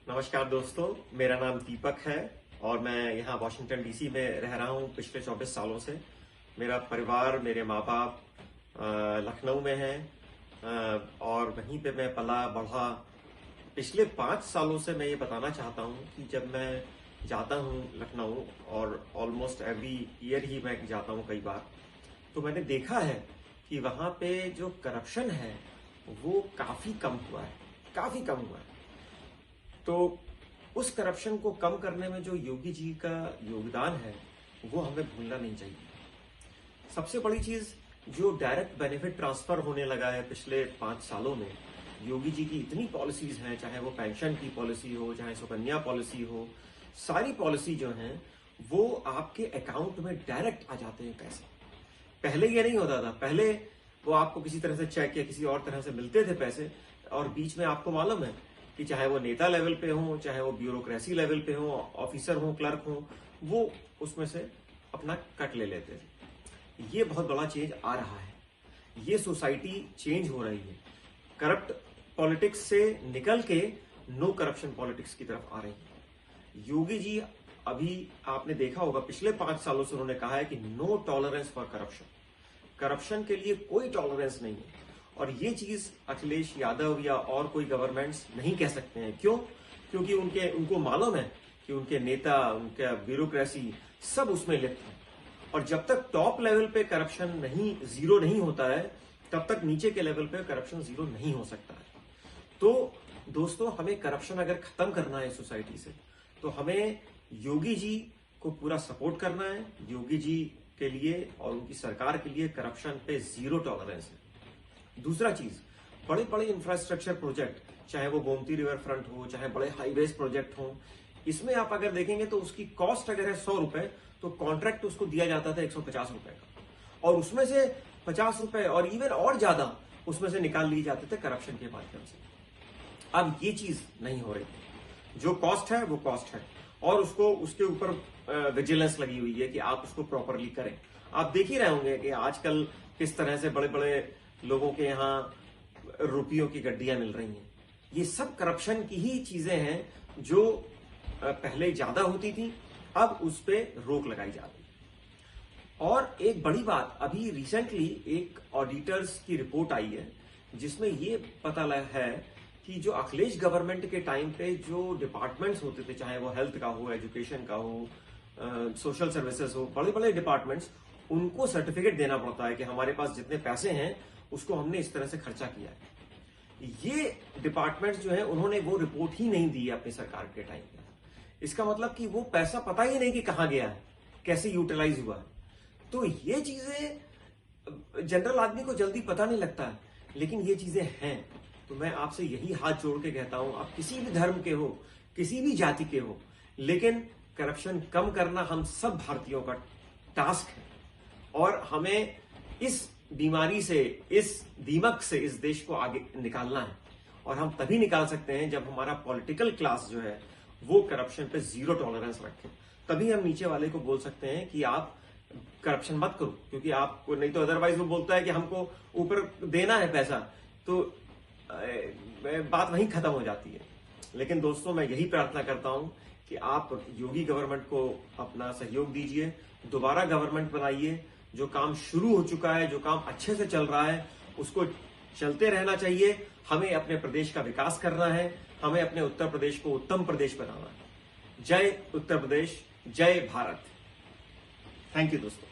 नमस्कार दोस्तों, मेरा नाम दीपक है और मैं यहाँ वाशिंगटन डीसी में रह रहा हूँ पिछले 24 सालों से। मेरा परिवार, मेरे माँ बाप लखनऊ में हैं और वहीं पे मैं पला बढ़ा। पिछले 5 सालों से मैं ये बताना चाहता हूँ कि जब मैं जाता हूँ लखनऊ, और ऑलमोस्ट एवरी ईयर ही मैं जाता हूँ कई बार, तो मैंने देखा है कि वहाँ पे जो करप्शन है वो काफ़ी कम हुआ है, काफ़ी कम हुआ है। तो उस करप्शन को कम करने में जो योगी जी का योगदान है वो हमें भूलना नहीं चाहिए। सबसे बड़ी चीज, जो डायरेक्ट बेनिफिट ट्रांसफर होने लगा है पिछले 5 सालों में, योगी जी की इतनी पॉलिसीज हैं, चाहे वो पेंशन की पॉलिसी हो, चाहे सुकन्या पॉलिसी हो, सारी पॉलिसी जो है वो आपके अकाउंट में डायरेक्ट आ जाते हैं पैसे। पहले ये नहीं होता था। पहले वो आपको किसी तरह से चेक या किसी और तरह से मिलते थे पैसे, और बीच में आपको मालूम है कि चाहे वो नेता लेवल पे हो, चाहे वो ब्यूरोक्रेसी लेवल पे हो, ऑफिसर हो, क्लर्क हो, वो उसमें से अपना कट ले लेते थे। ये बहुत बड़ा चेंज आ रहा है। ये सोसाइटी चेंज हो रही है। करप्ट पॉलिटिक्स से निकल के नो करप्शन पॉलिटिक्स की तरफ आ रही है। योगी जी, अभी आपने देखा होगा, पिछले 5 सालों से उन्होंने कहा है कि no tolerance for corruption. Corruption के लिए कोई टॉलरेंस नहीं है। और ये चीज अखिलेश यादव या और कोई गवर्नमेंट्स नहीं कह सकते हैं। क्यों? क्योंकि उनको मालूम है कि उनके नेता, उनका ब्यूरोक्रेसी सब उसमें लिप्त है। और जब तक टॉप लेवल पे करप्शन जीरो नहीं होता है, तब तक नीचे के लेवल पे करप्शन जीरो नहीं हो सकता है। तो दोस्तों, हमें करप्शन अगर खत्म करना है सोसाइटी से, तो हमें योगी जी को पूरा सपोर्ट करना है। योगी जी के लिए और उनकी सरकार के लिए करप्शन पे जीरो टॉलरेंस है। दूसरा चीज, बड़े बड़े इंफ्रास्ट्रक्चर प्रोजेक्ट, चाहे वो गोमती रिवर फ्रंट हो, चाहे बड़े हाईवेज प्रोजेक्ट हो, इसमें आप अगर देखेंगे तो उसकी कॉस्ट अगर है 100 रुपए, तो कॉन्ट्रैक्ट उसको दिया जाता था 150 रुपए का, और उसमें से 50 रुपए और इवन और ज्यादा उसमें से निकाल लिए जाते थे करप्शन के माध्यम से। अब ये चीज नहीं हो रही है। जो कॉस्ट है वो कॉस्ट है, और उसके ऊपर विजिलेंस लगी हुई है कि आप उसको प्रॉपरली करें। आप देख ही रहे होंगे कि आजकल किस तरह से बड़े बड़े लोगों के यहाँ रुपयों की गड्डियां मिल रही हैं। ये सब करप्शन की ही चीजें हैं जो पहले ज्यादा होती थी, अब उस पर रोक लगाई जा रही है। और एक बड़ी बात, अभी रिसेंटली एक ऑडिटर्स की रिपोर्ट आई है जिसमें ये पता लगा है कि जो अखिलेश गवर्नमेंट के टाइम पे जो डिपार्टमेंट्स होते थे, चाहे वो हेल्थ का हो, एजुकेशन का हो, सोशल सर्विसेज हो, बड़े बड़े डिपार्टमेंट्स, उनको सर्टिफिकेट देना पड़ता है कि हमारे पास जितने पैसे हैं उसको हमने इस तरह से खर्चा किया है। ये डिपार्टमेंट्स जो है, उन्होंने वो रिपोर्ट ही नहीं दी है अपनी सरकार के टाइम पे। इसका मतलब कि वो पैसा पता ही नहीं कि कहां गया है, कैसे यूटिलाइज हुआ है। तो ये चीजें जनरल आदमी को जल्दी पता नहीं लगता है, लेकिन ये चीजें हैं। तो मैं आपसे यही हाथ जोड़ के कहता हूं, आप किसी भी धर्म के हो, किसी भी जाति के हो, लेकिन करप्शन कम करना हम सब भारतीयों का टास्क है। और हमें इस बीमारी से, इस दीमक से इस देश को आगे निकालना है। और हम तभी निकाल सकते हैं जब हमारा पॉलिटिकल क्लास जो है वो करप्शन पे जीरो टॉलरेंस रखे। तभी हम नीचे वाले को बोल सकते हैं कि आप करप्शन मत करो, क्योंकि आपको नहीं तो अदरवाइज वो बोलता है कि हमको ऊपर देना है पैसा, तो बात वहीं खत्म हो जाती है। लेकिन दोस्तों, मैं यही प्रार्थना करता हूं कि आप योगी गवर्नमेंट को अपना सहयोग दीजिए, दोबारा गवर्नमेंट बनाइए। जो काम शुरू हो चुका है, जो काम अच्छे से चल रहा है, उसको चलते रहना चाहिए। हमें अपने प्रदेश का विकास करना है, हमें अपने उत्तर प्रदेश को उत्तम प्रदेश बनाना है। जय उत्तर प्रदेश, जय भारत। थैंक यू दोस्तों।